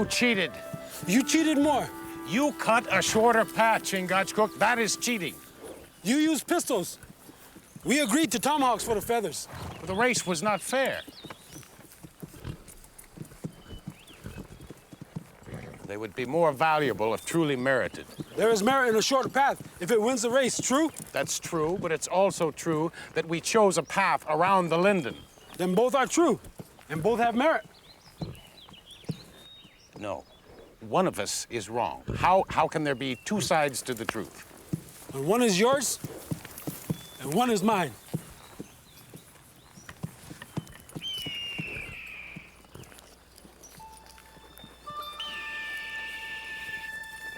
cheated. You cheated more. You cut a shorter path, Chingachgook. That is cheating. You used pistols. We agreed to tomahawks for the feathers. The race was not fair. They would be more valuable if truly merited. There is merit in a shorter path if it wins the race, true? That's true, but it's also true that we chose a path around the linden. Then both are true, and both have merit. No. One of us is wrong. How can there be two sides to the truth? And one is yours, and one is mine.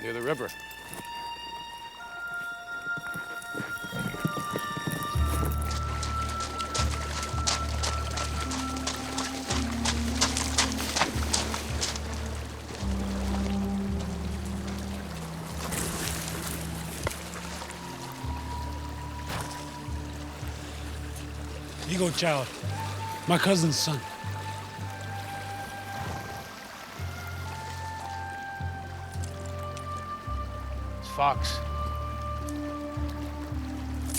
Near the river. Ego Child, my cousin's son. Fox.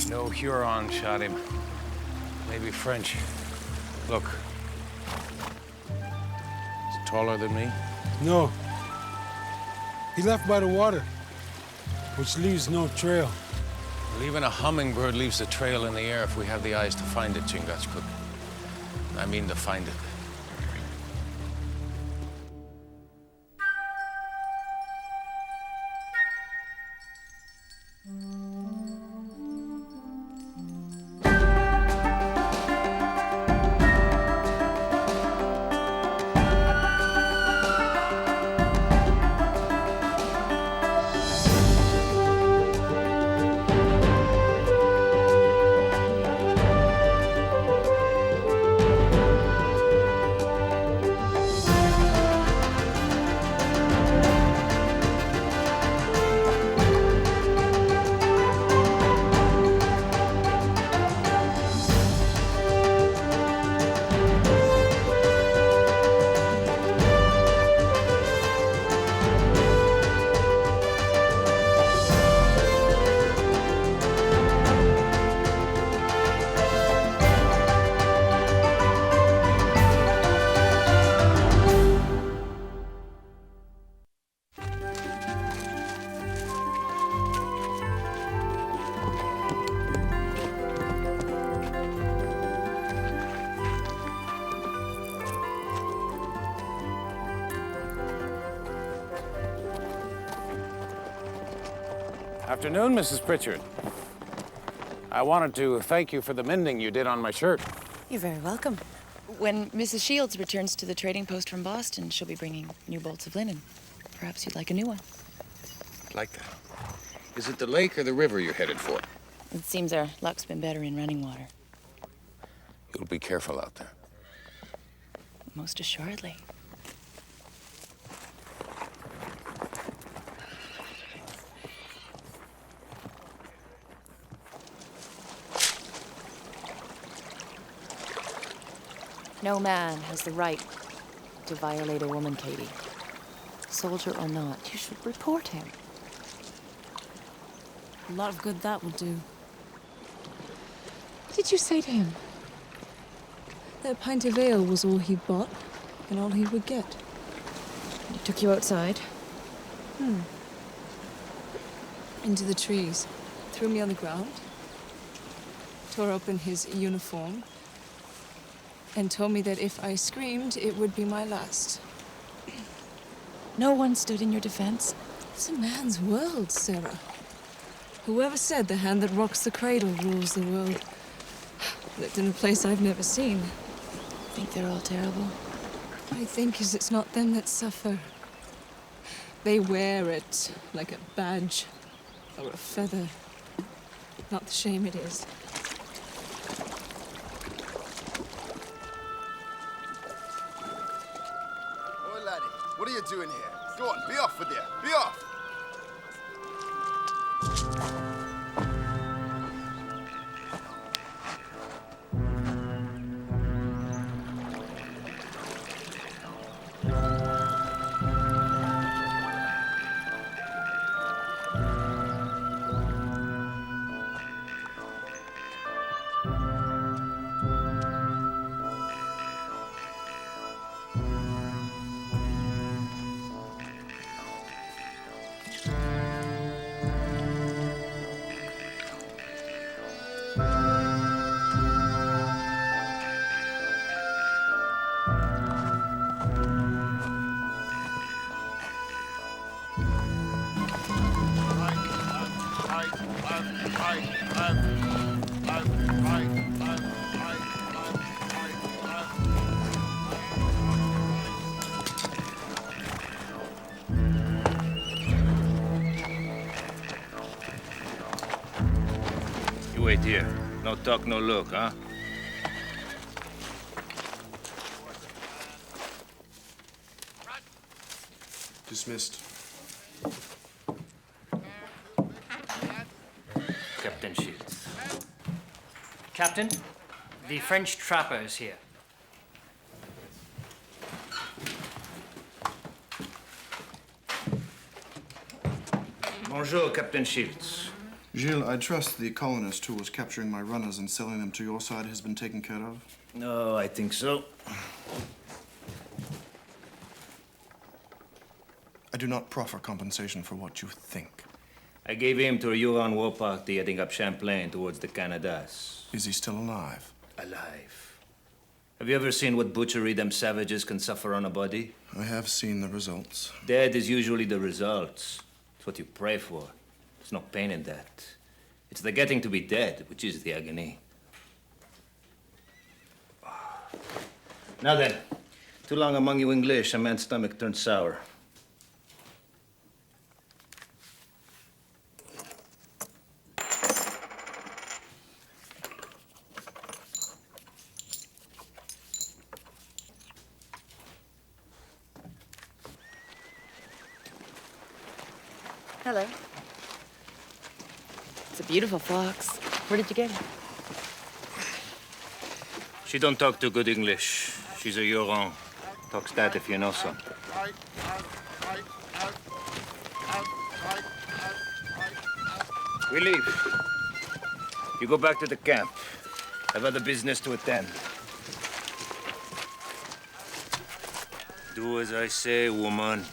No Huron shot him. Maybe French. Look. He's taller than me. No. He left by the water, which leaves no trail. Well, even a hummingbird leaves a trail in the air if we have the eyes to find it, Chingachgook. I mean to find it. Afternoon, Mrs. Pritchard. I wanted to thank you for the mending you did on my shirt. You're very welcome. When Mrs. Shields returns to the trading post from Boston, she'll be bringing new bolts of linen. Perhaps you'd like a new one. I'd like that. Is it the lake or the river you're headed for? It seems our luck's been better in running water. You'll be careful out there. Most assuredly. No man has the right to violate a woman, Katie. Soldier or not, you should report him. A lot of good that will do. What did you say to him? That pint of ale was all he bought, and all he would get. He took you outside? Into the trees. Threw me on the ground. Tore open his uniform. And told me that if I screamed, it would be my last. No one stood in your defense? It's a man's world, Sarah. Whoever said the hand that rocks the cradle rules the world? Lived in a place I've never seen. Think they're all terrible? I think is it's not them that suffer. They wear it like a badge or a feather. Not the shame it is. What are you doing here? Go on, be off with you. Be off! You wait here. No talk, no look, huh? Dismissed. Captain Shields. Captain, the French trapper is here. Bonjour, Captain Shields. Gilles, I trust the colonist who was capturing my runners and selling them to your side has been taken care of? No, I think so. I do not proffer compensation for what you think. I gave him to a Huron war party heading up Champlain towards the Canadas. Is he still alive? Alive. Have you ever seen what butchery them savages can suffer on a body? I have seen the results. Dead is usually the results. It's what you pray for. There's no pain in that. It's the getting to be dead, which is the agony. Now then, too long among you English, a man's stomach turns sour. Hello. It's a beautiful fox. Where did you get it? She don't talk too good English. She's a Huron. Talks that if you know some. We leave. You go back to the camp. I've other business to attend. Do as I say, woman.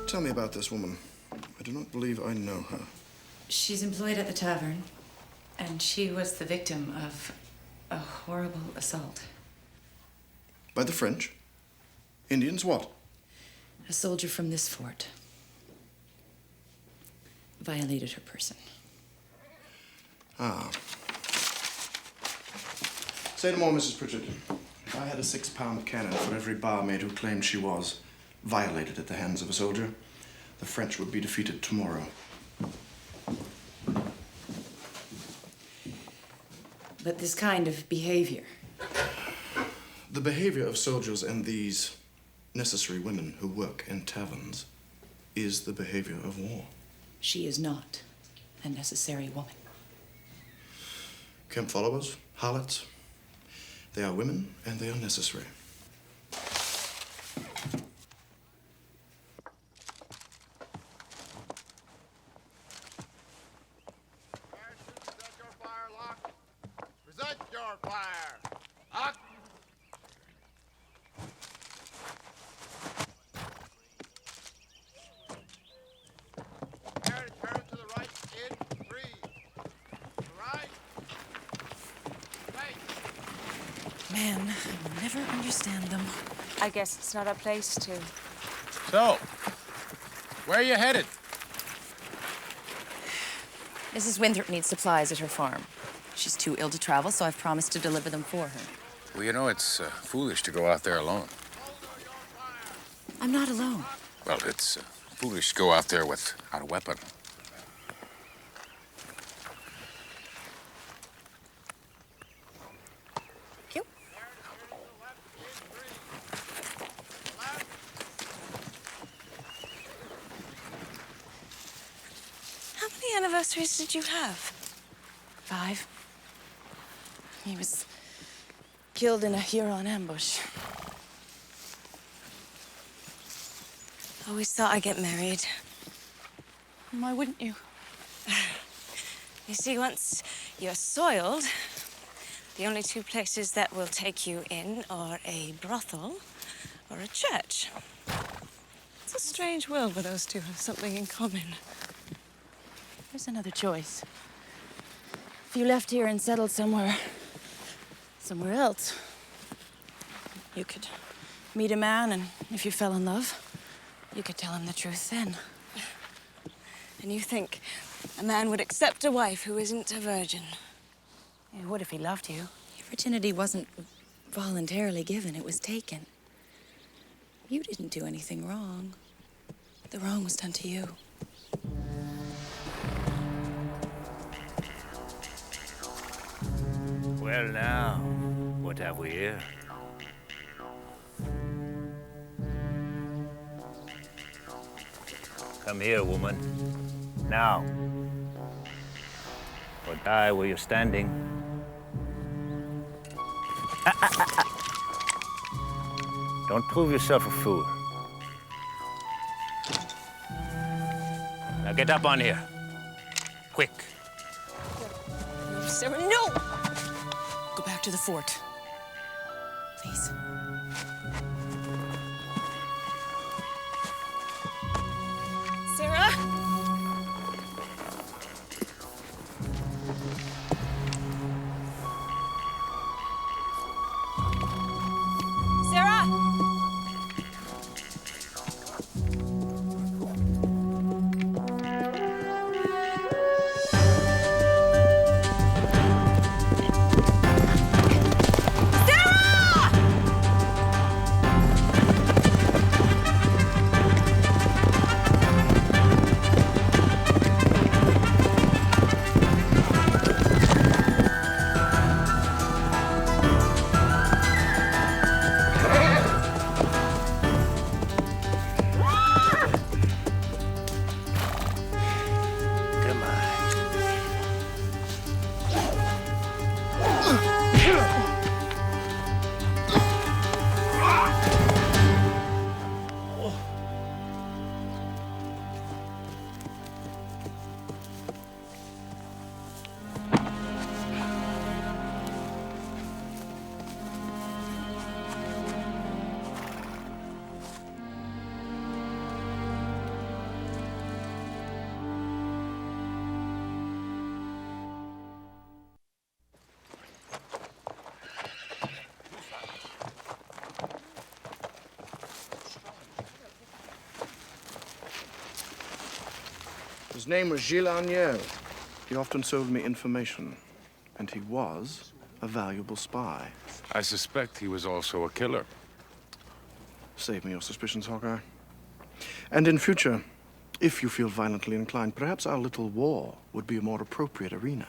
Tell me about this woman. I do not believe I know her. She's employed at the tavern, and she was the victim of a horrible assault. By the French? Indians, what? A soldier from this fort violated her person. Ah. Say no more, Mrs. Pritchard. If I had a 6-pound cannon for every barmaid who claimed she was violated at the hands of a soldier, the French would be defeated tomorrow. But this kind of behavior. The behavior of soldiers and these necessary women who work in taverns is the behavior of war. She is not a necessary woman. Camp followers, harlots, they are women and they are necessary. Present your fire. Lock. Turn to the right in 3. Right. Right. Man, I will never understand them. I guess it's not our place to. So, where are you headed? Mrs. Winthrop needs supplies at her farm. She's too ill to travel, so I've promised to deliver them for her. Well, you know, it's foolish to go out there alone. I'm not alone. Well, it's foolish to go out there without a weapon. You? How many anniversaries did you have? 5. He was killed in a Huron ambush. Always thought I'd get married. Why wouldn't you? You see, once you're soiled, The only two places that will take you in are a brothel or a church. It's a strange world where those two have something in common. There's another choice. If you left here and settled somewhere else, you could meet a man, and if you fell in love, you could tell him the truth then. And you think a man would accept a wife who isn't a virgin? Yeah, what if he loved you? Your virginity wasn't voluntarily given, it was taken. You didn't do anything wrong. The wrong was done to you. Well, now, what have we here? Come here, woman. Now. Or die where you're standing. Don't prove yourself a fool. Now get up on here. Quick. Sarah, no! Go back to the fort. Please. Sarah? Sarah? His name was Gilles Agneau. He often sold me information, and he was a valuable spy. I suspect he was also a killer. Save me your suspicions, Hawkeye. And in future, if you feel violently inclined, perhaps our little war would be a more appropriate arena.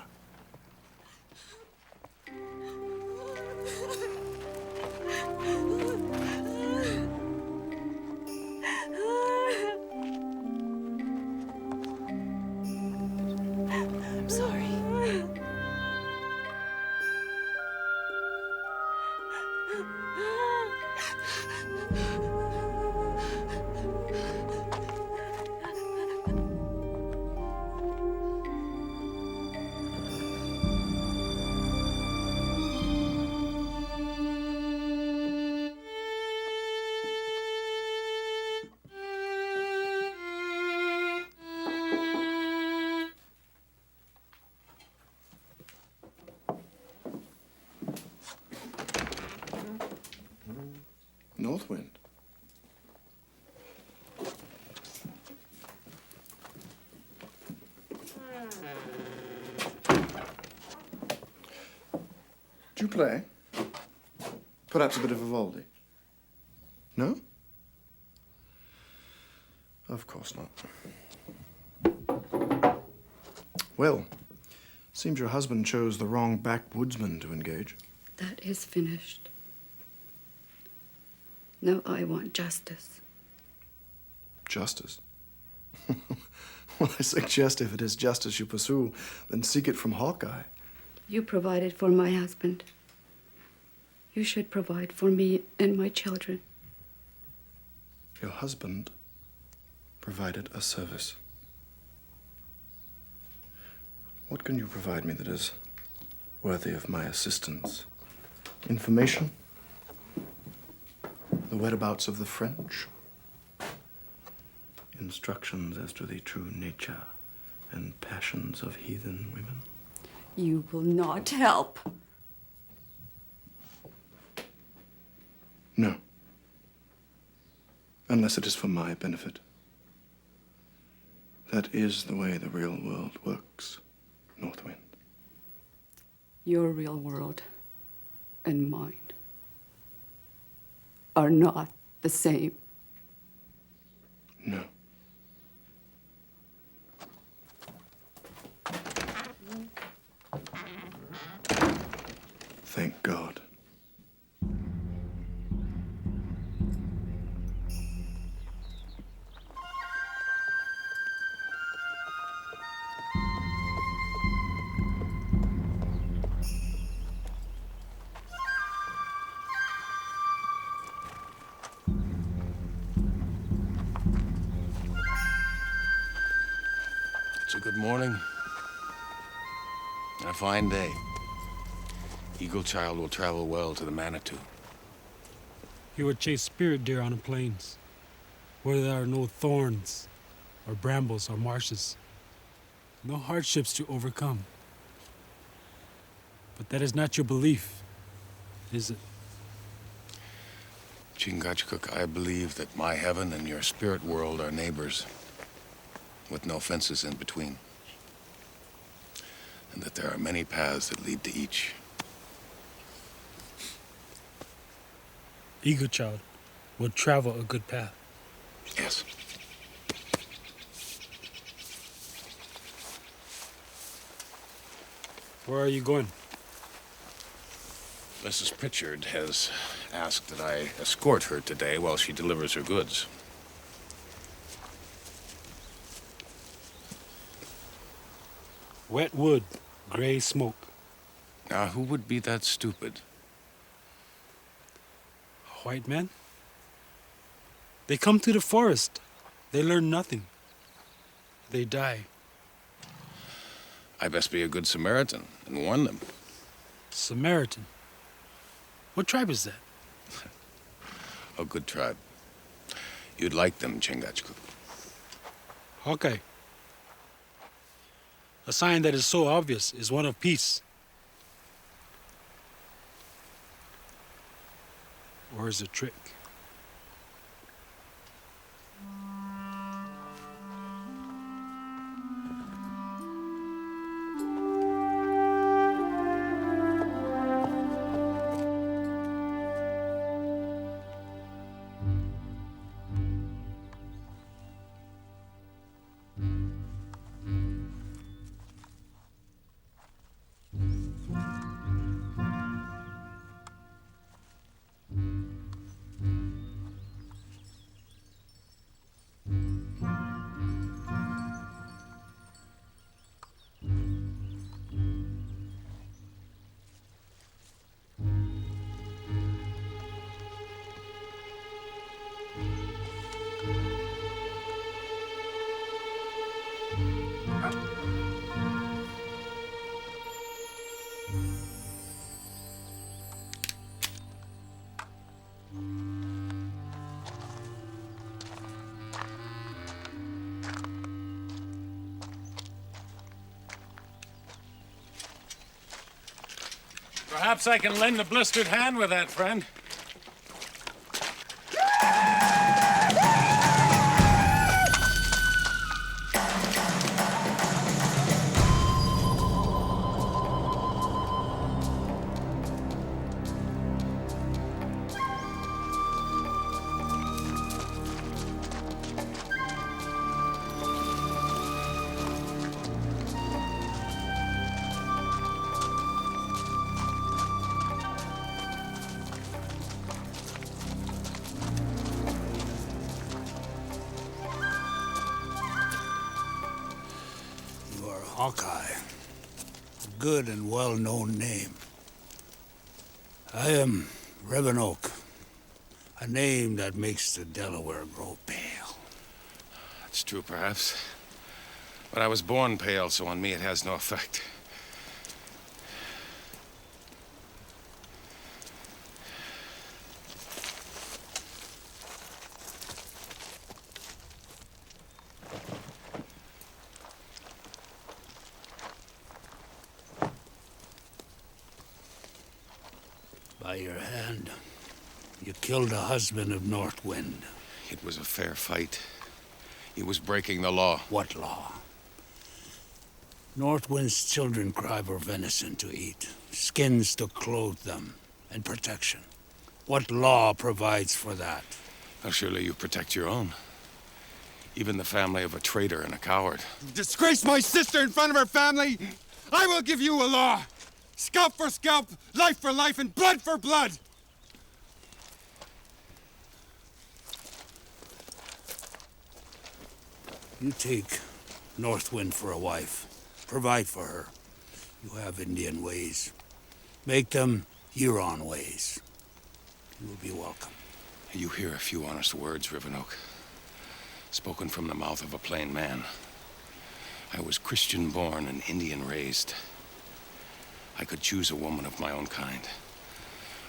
I'm sorry. North wind. Do you play? Perhaps a bit of Vivaldi? No? Of course not. Well, seems your husband chose the wrong backwoodsman to engage. That is finished. Now I want justice. Justice? Well, I suggest if it is justice you pursue, then seek it from Hawkeye. You provided for my husband. You should provide for me and my children. Your husband provided a service. What can you provide me that is worthy of my assistance. Information? The whereabouts of the French? Instructions as to the true nature and passions of heathen women? You will not help. No. Unless it is for my benefit. That is the way the real world works, Northwind. Your real world and mine are not the same. No. Thank God. It's a good morning. And a fine day. Eagle Child will travel well to the Manitou. He would chase spirit deer on the plains, where there are no thorns, or brambles, or marshes. No hardships to overcome. But that is not your belief, is it? Chingachgook, I believe that my heaven and your spirit world are neighbors, with no fences in between. And that there are many paths that lead to each. Eagle Child will travel a good path. Yes. Where are you going? Mrs. Pritchard has asked that I escort her today while she delivers her goods. Wet wood, gray smoke. Now, who would be that stupid? White men? They come to the forest. They learn nothing. They die. I best be a good Samaritan and warn them. Samaritan? What tribe is that? A good tribe. You'd like them, Chingachgook. Hawkeye. A sign that is so obvious is one of peace. Or is it a trick? Perhaps I can lend a blistered hand with that, friend. Hawkeye. A good and well-known name. I am Reverend Oak. A name that makes the Delaware grow pale. That's true, perhaps. But I was born pale, so on me it has no effect. By your hand, you killed the husband of Northwind. It was a fair fight. He was breaking the law. What law? Northwind's children cry for venison to eat, skins to clothe them, and protection. What law provides for that? Well, surely you protect your own. Even the family of a traitor and a coward. Disgrace my sister in front of her family! I will give you a law! Scalp for scalp, life for life, and blood for blood! You take Northwind for a wife. Provide for her. You have Indian ways. Make them Huron ways. You will be welcome. You hear a few honest words, Rivenoak. Spoken from the mouth of a plain man. I was Christian born and Indian raised. I could choose a woman of my own kind.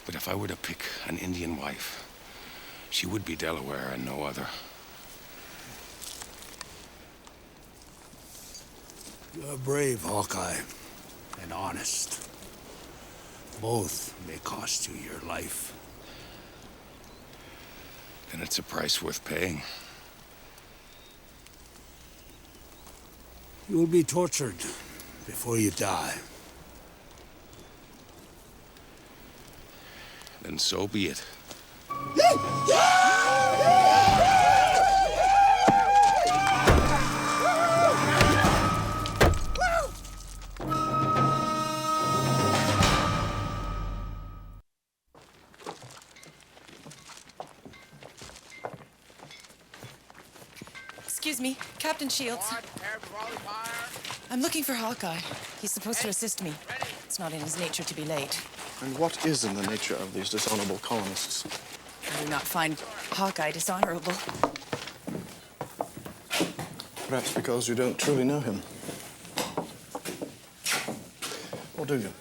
But if I were to pick an Indian wife, she would be Delaware and no other. You're brave, Hawkeye, and honest. Both may cost you your life. Then it's a price worth paying. You will be tortured before you die. Then so be it. Excuse me, Captain Shields. I'm looking for Hawkeye. He's supposed to assist me. It's not in his nature to be late. And what is in the nature of these dishonorable colonists? I do not find Hawkeye dishonorable. Perhaps because you don't truly know him. Or do you?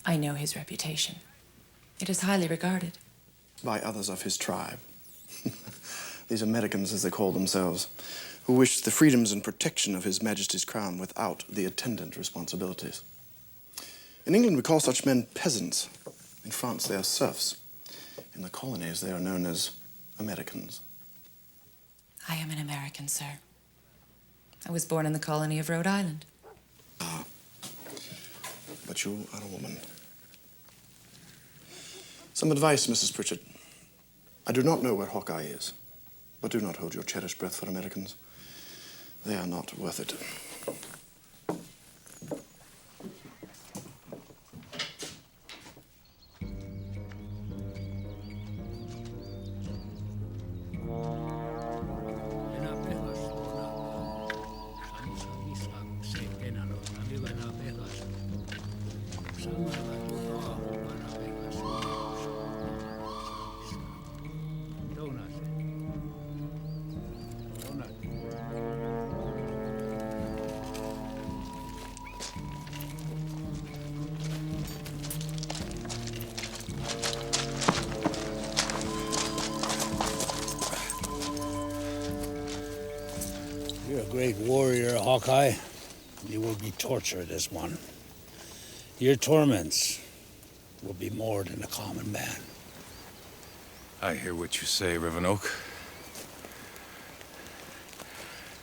I know his reputation. It is highly regarded. By others of his tribe. These Americans, as they call themselves, who wish the freedoms and protection of His Majesty's crown without the attendant responsibilities. In England, we call such men peasants. In France, they are serfs. In the colonies, they are known as Americans. I am an American, sir. I was born in the colony of Rhode Island. Ah. But you are a woman. Some advice, Mrs. Pritchard. I do not know where Hawkeye is, but do not hold your cherished breath for Americans. They are not worth it. You're a great warrior, Hawkeye. You will be tortured as one. Your torments will be more than a common man. I hear what you say, Rivenoak.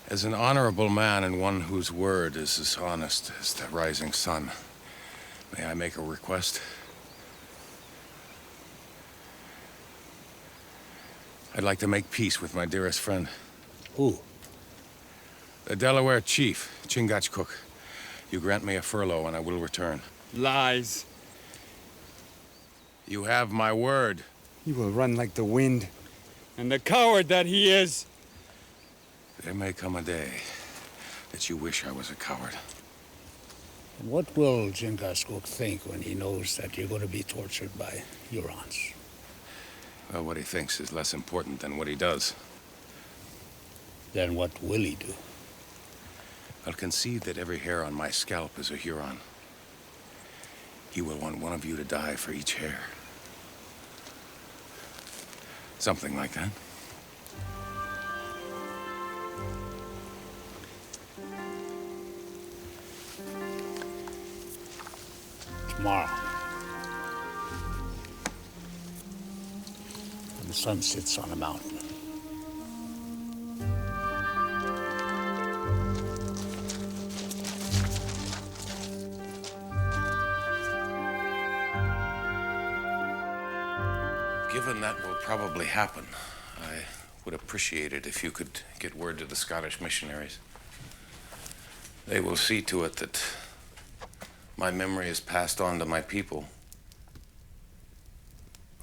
As an honorable man and one whose word is as honest as the rising sun, may I make a request? I'd like to make peace with my dearest friend. Who? The Delaware chief, Chingachgook. You grant me a furlough and I will return. Lies. You have my word. You will run like the wind. And the coward that he is. There may come a day that you wish I was a coward. And what will Chingachgook think when he knows that you're going to be tortured by Hurons? Well, what he thinks is less important than what he does. Then what will he do? I'll concede that every hair on my scalp is a Huron. He will want one of you to die for each hair. Something like that. Tomorrow, sun sets on a mountain. Given that will probably happen, I would appreciate it if you could get word to the Scottish missionaries. They will see to it that my memory is passed on to my people.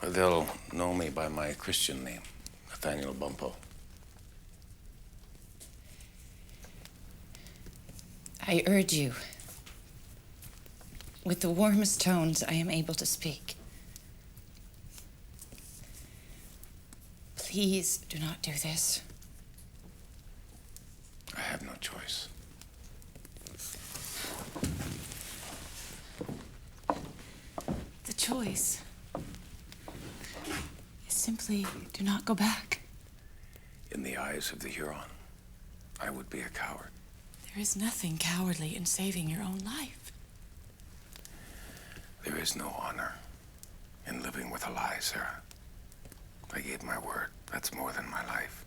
Or they'll know me by my Christian name, Nathaniel Bumpo. I urge you, with the warmest tones I am able to speak, please do not do this. I have no choice. The choice is simply do not go back. In the eyes of the Huron, I would be a coward. There is nothing cowardly in saving your own life. There is no honor in living with a lie, Sarah. I gave my word. That's more than my life.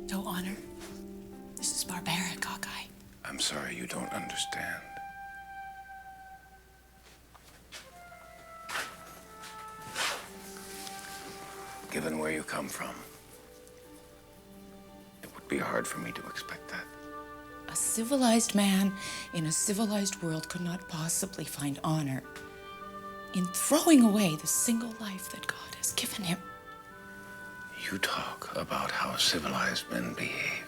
No honor. This is barbaric, Hawkeye. I'm sorry you don't understand. Given where you come from, it would be hard for me to expect that. A civilized man in a civilized world could not possibly find honor in throwing away the single life that God has given him. You talk about how civilized men behave.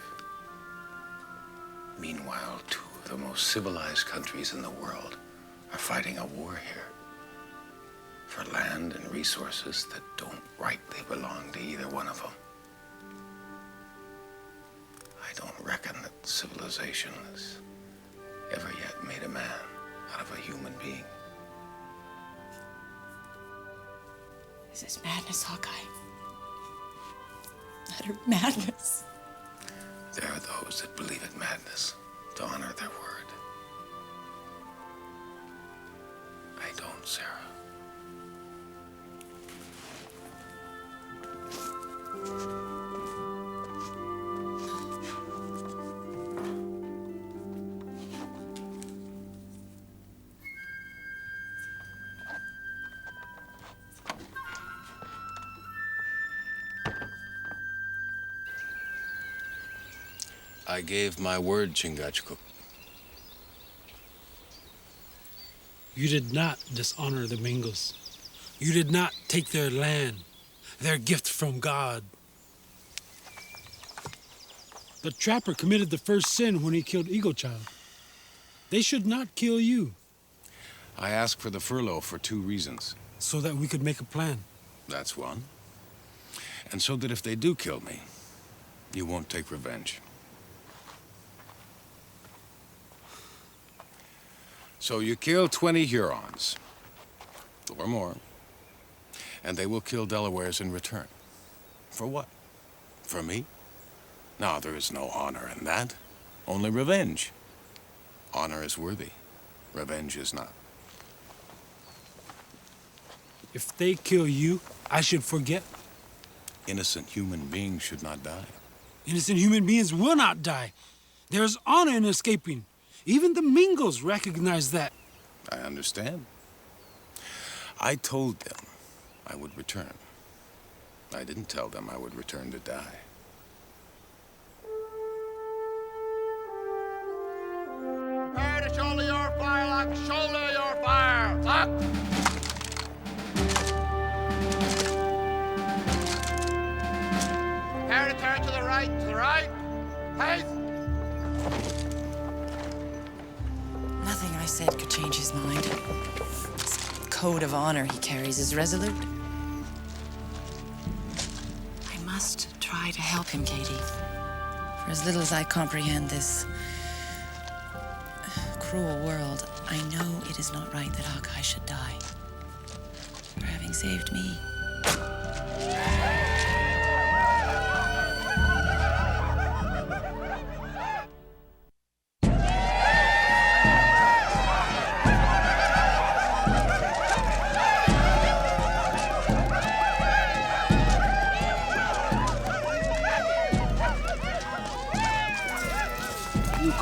Meanwhile, two of the most civilized countries in the world are fighting a war here for land and resources that don't rightly belong to either one of them. I don't reckon that civilization has ever yet made a man out of a human being. This is madness, Hawkeye. Utter madness. There are those that believe it madness to honor their word. I don't, Sarah. I gave my word, Chingachgook. You did not dishonor the Mingos. You did not take their land, their gift from God. The trapper committed the first sin when he killed Eagle Child. They should not kill you. I asked for the furlough for 2 reasons. So that we could make a plan. That's one. And so that if they do kill me, you won't take revenge. So you kill 20 Hurons, or more, and they will kill Delawares in return. For what? For me? No, there is no honor in that. Only revenge. Honor is worthy. Revenge is not. If they kill you, I should forget. Innocent human beings should not die. Innocent human beings will not die. There is honor in escaping. Even the Mingos recognize that. I understand. I told them I would return. I didn't tell them I would return to die. Prepare to shoulder your fire, like shoulder your fire. Lock! Prepare to turn to the right, to the right. Pace! Nothing I said could change his mind. This code of honor he carries is resolute. I must try to help him, Katie. For as little as I comprehend this cruel world, I know it is not right that Hawkeye should die for having saved me.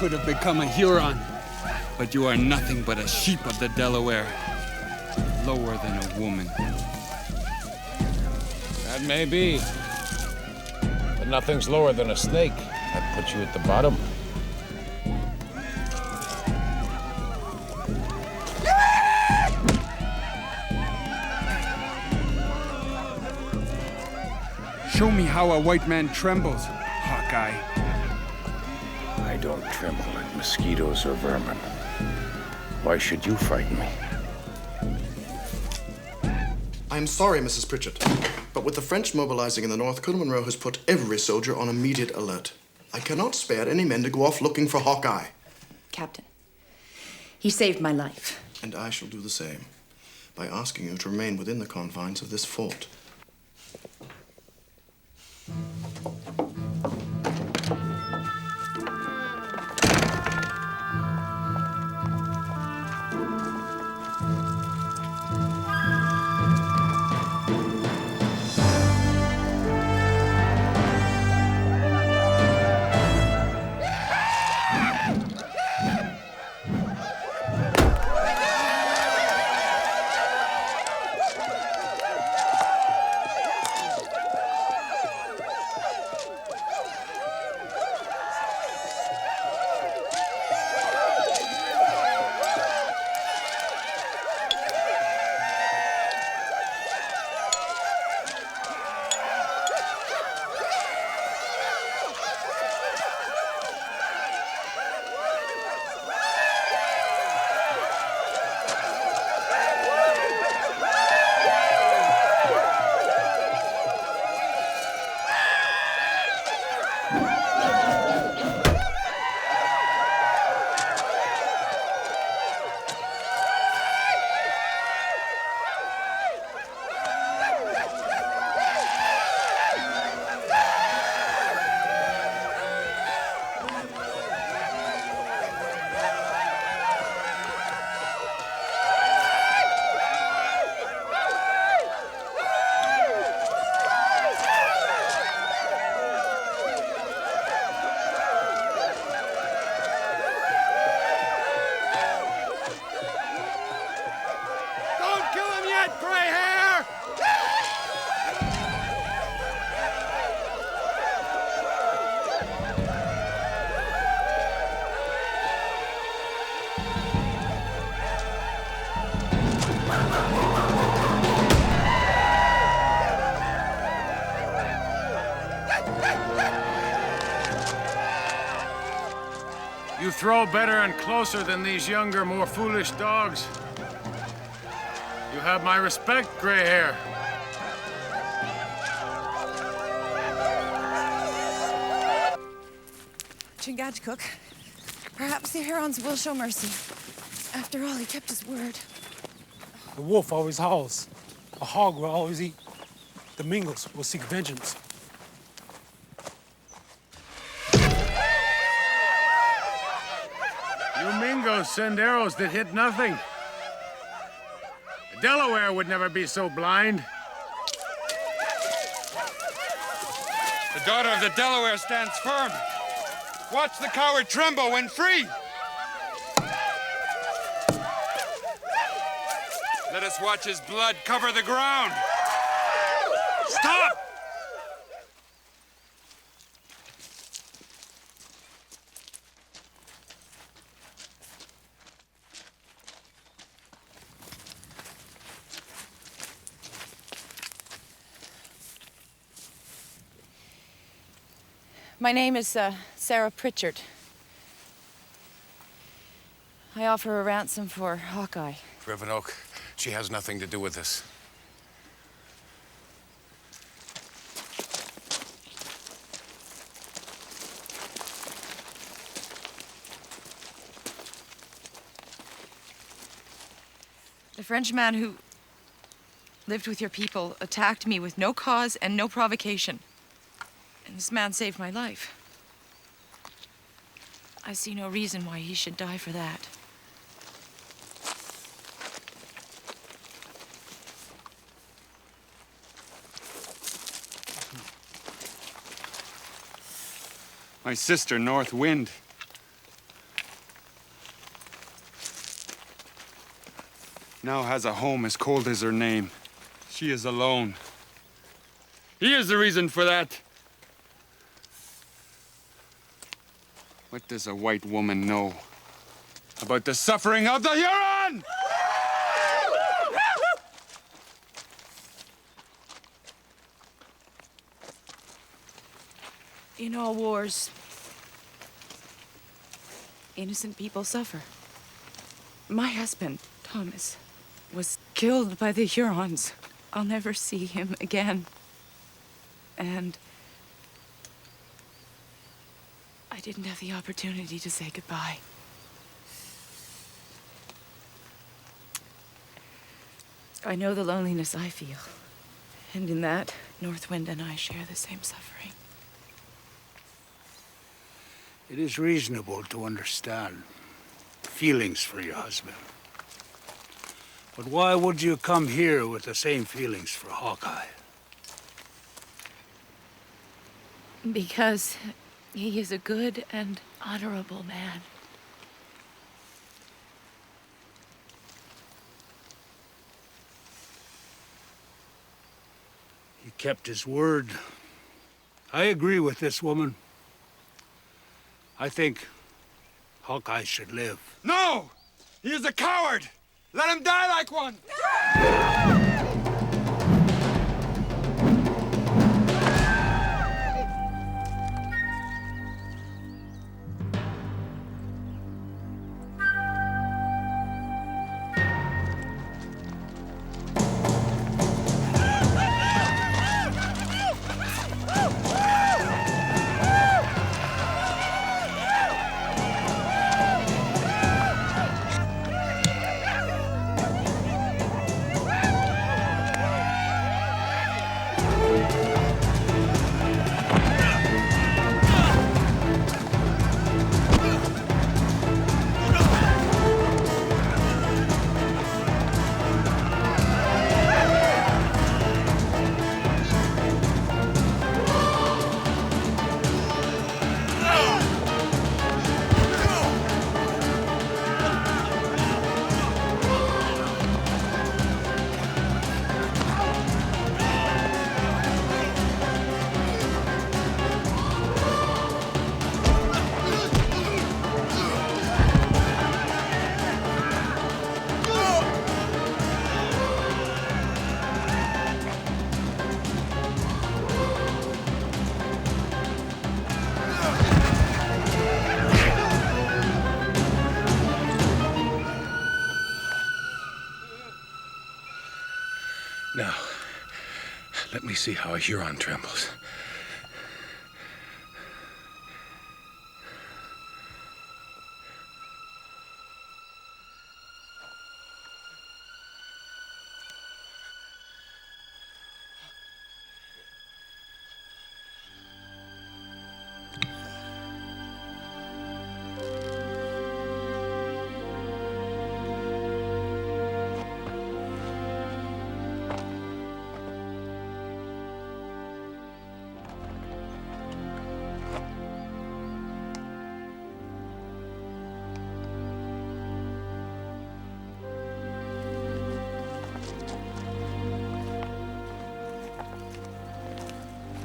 could have become a Huron. But you are nothing but a sheep of the Delaware. Lower than a woman. That may be. But nothing's lower than a snake. I'd put you at the bottom. Show me how a white man trembles, Hawkeye. I don't tremble like mosquitoes or vermin. Why should you frighten me? I am sorry, Mrs. Pritchard, but with the French mobilizing in the north, Colonel Monroe has put every soldier on immediate alert. I cannot spare any men to go off looking for Hawkeye. Captain, he saved my life. And I shall do the same by asking you to remain within the confines of this fort. You throw better and closer than these younger, more foolish dogs. You have my respect, gray hair. Chingachgook, perhaps the Hurons will show mercy. After all, he kept his word. The wolf always howls. A hog will always eat. The Mingos will seek vengeance. You Mingos send arrows that hit nothing. The Delaware would never be so blind. The daughter of the Delaware stands firm. Watch the coward tremble when free. Let us watch his blood cover the ground. Stop! My name is Sarah Pritchard. I offer a ransom for Hawkeye. Rivenoak, she has nothing to do with this. The Frenchman who lived with your people attacked me with no cause and no provocation. And this man saved my life. I see no reason why he should die for that. My sister, North Wind. now has a home as cold as her name. She is alone. He is the reason for that. What does a white woman know about the suffering of the Huron? In all wars, innocent people suffer. My husband, Thomas, was killed by the Hurons. I'll never see him again. And I didn't have the opportunity to say goodbye. I know the loneliness I feel. And in that, Northwind and I share the same suffering. It is reasonable to understand feelings for your husband. But why would you come here with the same feelings for Hawkeye? Because he is a good and honorable man. He kept his word. I agree with this woman. I think Hawkeye should live. No! He is a coward! Let him die like one! Now, let me see how a Huron trembles.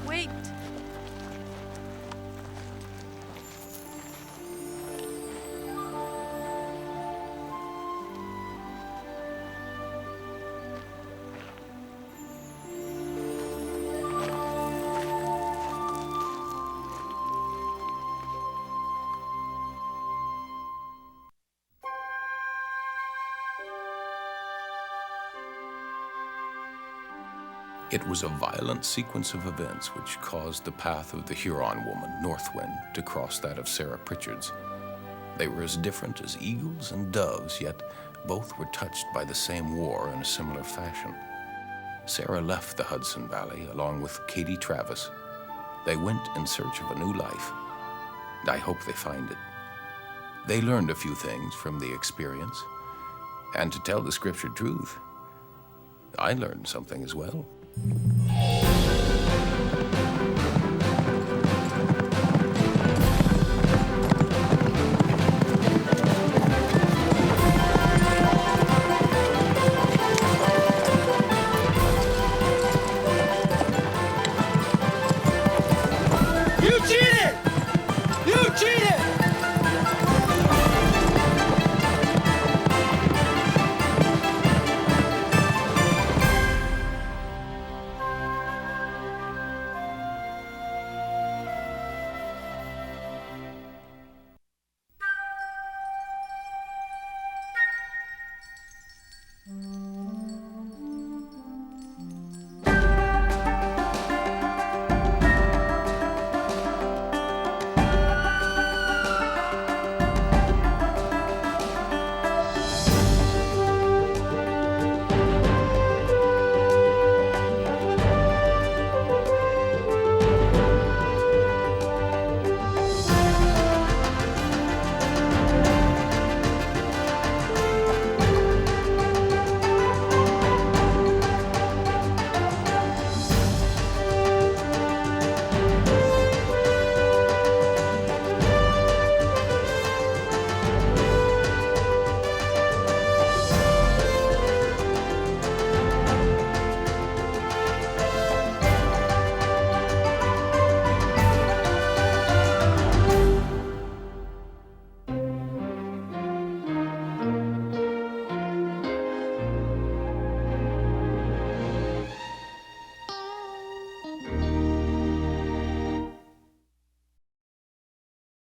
Wait. It was a violent sequence of events which caused the path of the Huron woman, Northwind, to cross that of Sarah Pritchard's. They were as different as eagles and doves, yet both were touched by the same war in a similar fashion. Sarah left the Hudson Valley along with Katie Travis. They went in search of a new life. I hope they find it. They learned a few things from the experience. And to tell the scripture truth, I learned something as well.